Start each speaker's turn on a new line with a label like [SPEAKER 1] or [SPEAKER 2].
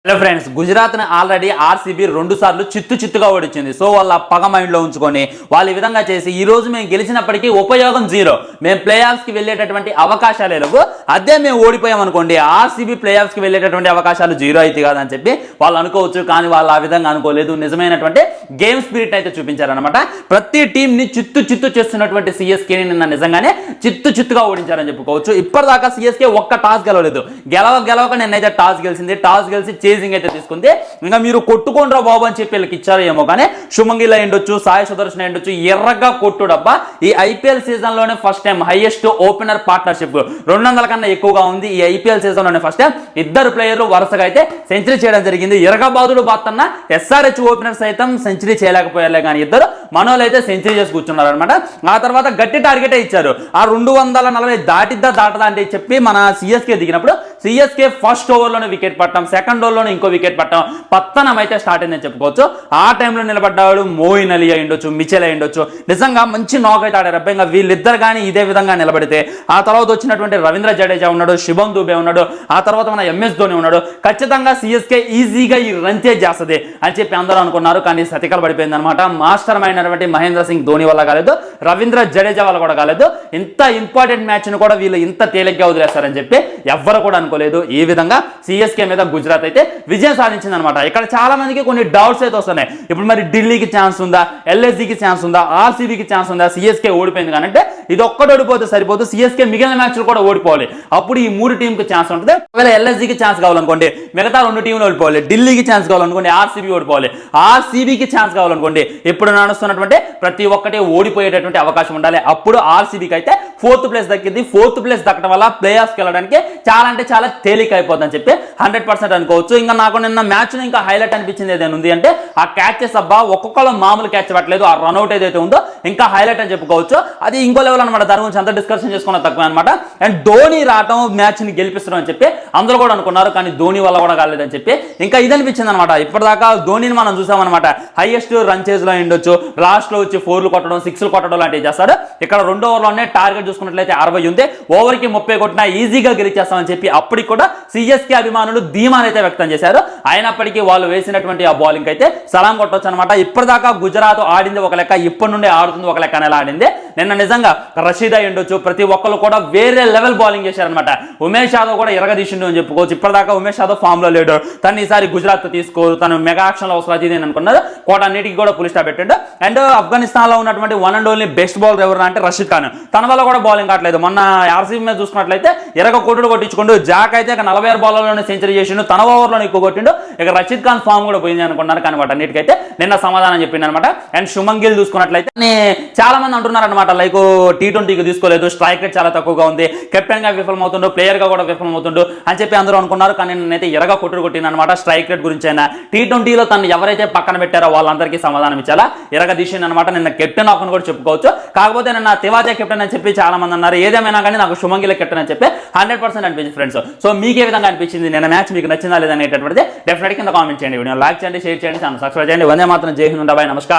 [SPEAKER 1] Hello friends, గుజరాత్ని already RCB 2 సార్లు చిత్తుగా ఓడించింది. సో వాళ్ళ పగ మైండ్లో ఉంచుకొని వాళ్ళు ఈ విధంగా చేసి ఈ రోజు మేము గెలిచినప్పటికీ ఉపయోగం జీరో, మేము ప్లే ఆఫ్స్కి వెళ్ళేటటువంటి అవకాశాలే లేవు. అదే మేము ఓడిపోయాం అనుకోండి, ఆర్సీబీ ప్లే ఆఫ్స్కి వెళ్ళేటటువంటి అవకాశాలు జీరో అయితే కాదని చెప్పి వాళ్ళు అనుకోవచ్చు. కానీ వాళ్ళు ఆ విధంగా అనుకోలేదు. నిజమైనటువంటి గేమ్ స్పిరిట్ అయితే చూపించారనమాట. ప్రతి టీంని చిత్తు చేస్తున్నటువంటి సిఎస్కేని నిన్న నిజంగానే చిత్తుగా ఓడించారని చెప్పుకోవచ్చు. ఇప్పటిదాకా సిఎస్కే ఒక్క టాస్ గెలవలేదు. గెలవక నిన్నైతే టాస్ గెలిచింది. టాస్ గెలిచి చేజింగ్ అయితే తీసుకుంది. ఇంకా మీరు కొట్టుకోండ్రా బాబు అని చెప్పి వీళ్ళకి ఇచ్చారు ఏమో, కానీ శుభంగిల్ అయ్యుండొచ్చు, సాయి సుదర్శన్ అయ్యుండొచ్చు, ఎర్రగా కొట్టుడబ్బా. ఈ ఐపీఎల్ సీజన్ లోనే first time highest opener partnership 200 కన్నా ఎక్కువగా ఉంది. ఈ ఐపీఎల్ సీజన్ లోనే ఫస్ట్ టైం ఇద్దరు ప్లేయర్లు వరుసగా అయితే సెంచరీ చేయడం జరిగింది. ఎరగబాదుడు బాత్తన్న ఎస్ఆర్హెచ్ ఓపెనర్ సైతం సెంచరీ చేయలేకపోయారులే, కానీ ఇద్దరు మనోళ్ళు అయితే సెంచరీ చేసి కూర్చున్నారు అనమాట. ఆ తర్వాత గట్టి టార్గెటే ఇచ్చారు. ఆ 240 దాటదా అంటే చెప్పి మన సిఎస్కే దిగినప్పుడు సిఎస్కే ఫస్ట్ ఓవర్లోనే వికెట్ పట్టడం, సెకండ్ ఓవర్లోనే ఇంకో వికెట్ పత్తనం అయితే స్టార్ట్ అయిందని చెప్పుకోవచ్చు. ఆ టైంలో నిలబడ్డాడు మోయిన్ అలీ అయ్యుండొచ్చు, మిచెల్ అయ్యుండొచ్చు. నిజంగా మంచి నాక్ అయితే ఆడారు. ఇంకా వీళ్ళిద్దరు కానీ ఇదే విధంగా నిలబడితే ఆ తర్వాత వచ్చినటువంటి రవీంద్ర జడేజా ఉన్నాడు, శుభం దూబే ఉన్నాడు, ఆ తర్వాత మన ఎంఎస్ ధోని ఉన్నాడు. ఖచ్చితంగా సిఎస్కే ఈజీగా ఈ రన్ చేజ్ చేస్తుంది అని చెప్పి అందరూ అనుకున్నారు. కానీ సతికలు పడిపోయింది అనమాట. మాస్టర్ అయినటువంటి మహేంద్ర సింగ్ ధోని వల్ల కాలేదు, రవీంద్ర జడేజా వల్ల కూడా కాలేదు. ఇంత ఇంపార్టెంట్ మ్యాచ్ ను కూడా వీళ్ళు ఇంత తేలిగ్గా వదిలేస్తారని చెప్పి ఎవ్వరు కూడా అనుకోలేదు. ఈ విధంగా సిఎస్కే మీద గుజరాత్ అయితే విజయం సాధించింది అనమాట. ఇక్కడ చాలా మందికి కొన్ని డౌట్స్ అయితే వస్తున్నాయి. ఇప్పుడు మరి ఢిల్లీకి ఛాన్స్ ఉందా, ఎల్ఎస్జీకి ఛాన్స్ ఉందా, ఆర్సీబీకి ఛాన్స్ ఉందా? సిఎస్కే ఓడిపోయింది కానీ అంటే ఇది ఒక్కటి ఓడిపోతే సరిపోదు, సిఎస్కే మిగిలిన మ్యాచ్లు కూడా ఓడిపోవాలి. అప్పుడు ఈ 3 టీంకి ఛాన్స్ ఉంటుంది. ఒకవేళ ఎల్ఎస్జీకి ఛాన్స్ కావాలనుకోండి, మిగతా 2 టీంలు ఓడిపోవాలి. ఢిల్లీకి ఛాన్స్ కావాలనుకోండి, ఆర్సీబీ ఓడిపోవాలి. ఆర్సీబీకి ఛాన్స్ కావాలనుకోండి, ఇప్పుడు నడుస్తున్నటువంటి ప్రతి ఒక్కటి ఓడిపోయేటటువంటి అవకాశం ఉండాలి. అప్పుడు ఆర్సీబీకి అయితే 4th ప్లేస్ దక్కింది. 4th ప్లేస్ దక్కడం వల్ల ప్లే ఆఫ్స్కి వెళ్ళడానికి చాలా అంటే చాలా తేలిక అయిపోతుందని చెప్పి 100% అనుకోవచ్చు. ఇంకా నాకు నిన్న మ్యాచ్ ఇంకా హైలైట్ అనిపించింది ఏదైనా ఉంది అంటే ఆ క్యాచెస్ అబ్బా, ఒక్కొక్కరు మామూలు క్యాచ్ పట్టలేదు. ఆ రన్అట్ ఏదైతే ఉందో ఇంకా హైలైట్ అని చెప్పుకోవచ్చు. అది ఇంకో లెవెల్ అనమాట. దాని గురించి అంత డిస్కషన్ చేసుకున్న తక్కువ అనమాట. అండ్ ధోని రావటం మ్యాచ్ ని గెలిపిస్తున్నాం అని చెప్పి అందరూ కూడా అనుకున్నారు. కానీ ధోని వల్ల కూడా కాలేదని చెప్పి ఇంకా ఇది అనిపించింది అనమాట. ఇప్పటిదాకా ధోనిని మనం చూసామన్నమాట. హైయెస్ట్ రన్ చేజ్ లో ఉండొచ్చు, లాస్ట్ లో వచ్చి 4లు కొట్టడం, 6లు కొట్టడం లాంటివి చేస్తాడు. ఇక్కడ 2వ ఓవర్లోనే టార్గెట్ చూసుకున్నట్లయితే 60 ఉంది. ఓవర్కి 30 కొట్టినా ఈజీగా గెలిచేస్తామని చెప్పి అప్పటికి కూడా సిఎస్కే అభిమానులు ధీమానైతే వ్యక్తం చేశారు. అయినప్పటికీ వాళ్ళు వేసినటువంటి ఆ బౌలింగ్ అయితే సలాం కొట్టొచ్చు అనమాట. ఇప్పటిదాకా గుజరాత్ ఆడింది ఒక లెక్క, ఇప్పటి నుండి ఆడుతుంది ఒక లెక్క అనేలా ఆడింది. నిన్న నిజంగా రషీద్ అయి ఉండొచ్చు, ప్రతి ఒక్కరు కూడా వేరే లెవెల్ బౌలింగ్ చేశారనమాట. ఉమేష్ యాదవ్ కూడా ఎరగదీసిండు అని చెప్పుకోవచ్చు. ఇప్పటిదాకా ఉమేష్ యాదవ్ ఫామ్ లో లేడు. తను ఈసారి గుజరాత్ తీసుకోరు, తను మెగా యాక్షన్ లో వస్తుంది అని అనుకున్నారు. కోటన్నిటికి కూడా పులి స్టాప్ పెట్టాడు. అండ్ ఆఫ్ఘనిస్తాన్ లో ఉన్నటువంటి one and only best bowler ఎవరు అంటే రషీద్ ఖాన్. తన వల్ల కూడా బౌలింగ్ కావట్లేదు. మొన్న ఆర్సీబీ మీద చూసుకున్నట్లయితే ఎరగ కొట్టుడు కొట్టించుకుంటూ జాక్ అయితే 46 బాల్లోనే సెంచరీ చేసిండు, తన ఓవర్లో ఎక్కువ కొట్టిండు. ఇక రషీద్ ఖాన్ ఫామ్ కూడా పోయింది అనుకున్నారు. కానీ వాటన్నిటికైతే నిన్న సమాధానం చెప్పింది అనమాట. అండ్ శుభంగిల్ చూసుకున్నట్లయితే చాలా మంది అంటున్నారు అనమాట, లైక్ T20కి తీసుకోలేదు, స్ట్రైక్ రేట్ చాలా తక్కువగా ఉంది, కెప్టెన్ గా విఫలమవుతుండు, ప్లేయర్ గా కూడా విఫలమవుతుండు అని చెప్పి అందరూ అనుకున్నారు. కానీ నిన్నైతే ఎరగా కొట్టుడు కొట్టింది అనమాట. స్ట్రైక్ రేట్ గురించి అయినా T20లో తను ఎవరైతే పక్కన పెట్టారో వాళ్ళందరికీ సమాధానం ఇచ్చాలా ఎరగ తీసింది అనమాట. నిన్న కెప్టెన్ ఆఫ్ అని కూడా చెప్పుకోవచ్చు. కాకపోతే నిన్న తివాచే కెప్టెన్ అని చెప్పి చాలా మంది అన్నారు. ఏదేమైనా కానీ నాకు శుభంగిల్ కెప్టెన్ అని చెప్పి 100% అనిపించింది ఫ్రెండ్స్. సో మీకు ఏ విధంగా అనిపించింది నిన్న మ్యాచ్, మీకు నచ్చిందా లేదనేటటువంటిది డెఫినెట్గా కింద కామెంట్ చేయండి. వీడియో లైక్ చేయండి, షేర్ చేయండి, ఛానల్ సబ్స్క్రైబ్ చేయండి. వందే మాత్రం, జై హింద్, బాయ్, నమస్కారం.